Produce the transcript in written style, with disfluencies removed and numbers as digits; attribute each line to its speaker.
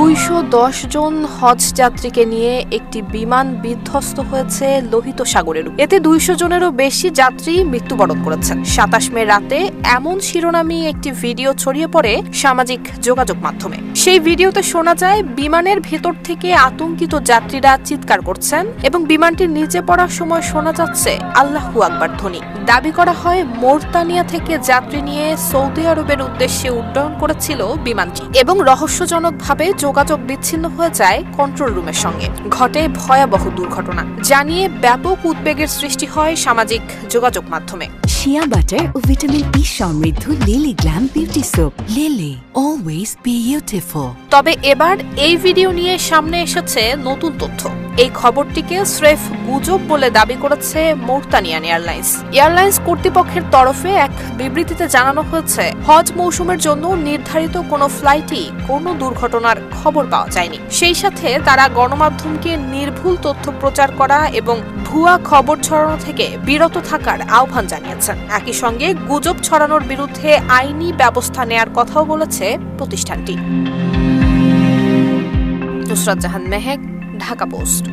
Speaker 1: 210 জন হজ যাত্রীকে নিয়ে একটি বিমান বিধ্বস্ত হয়েছে লোহিত সাগরের। এতে 200 জনেরও বেশি যাত্রী মৃত্যুবরণ করেছেন। 27 মে রাতে এমন শিরোনামে একটি ভিডিও ছড়িয়ে পড়ে সামাজিক যোগাযোগ মাধ্যমে। সেই ভিডিওতে শোনা যায় বিমানের ভেতর থেকে আতঙ্কিত যাত্রীরা চিৎকার করছেন এবং বিমানটির নিচে পড়ার সময় শোনা যাচ্ছে আল্লাহু আকবার ধ্বনি। দাবি করা হয় মৌরতানিয়া থেকে যাত্রী নিয়ে সৌদি আরবের উদ্দেশ্যে উড্ডয়ন করেছিল বিমানটি এবং রহস্যজনকভাবে যোগাযোগ বিচ্ছিন্ন হয়ে যায় কন্ট্রোল রুমের সঙ্গে। ঘটে ভয়াবহ দুর্ঘটনা, জানিয়ে ব্যাপক উদ্বেগের সৃষ্টি হয় সামাজিক যোগাযোগ মাধ্যমে।
Speaker 2: শিয়া বাটার ও ভিটামিন ই সমৃদ্ধ lily glam beauty soap. Lily, always beautiful.
Speaker 1: তবে এবার এই ভিডিও নিয়ে সামনে এসেছে নতুন তথ্য। এই খবরটিকে স্রেফ গুজব বলে দাবি করেছে মৌরতানিয়ান এয়ারলাইন্স। এয়ারলাইন্স কর্তৃপক্ষের তরফে এক বিবৃতিতে জানানো হয়েছে, হজ মৌসুমের জন্য নির্ধারিত কোনো ফ্লাইটই কোনো দুর্ঘটনার খবর পাওয়া যায়নি। সেই সাথে তারা গণমাধ্যমকে নির্ভুল তথ্য প্রচার করা এবং ভুয়া খবর ছড়ানো থেকে বিরত থাকার আহ্বান জানিয়েছেন। একই সঙ্গে গুজব ছড়ানোর বিরুদ্ধে আইনি ব্যবস্থা নেয়ার কথাও বলেছে প্রতিষ্ঠানটি। নুসরাত জাহান মেহেক, ঢাকা পোস্ট।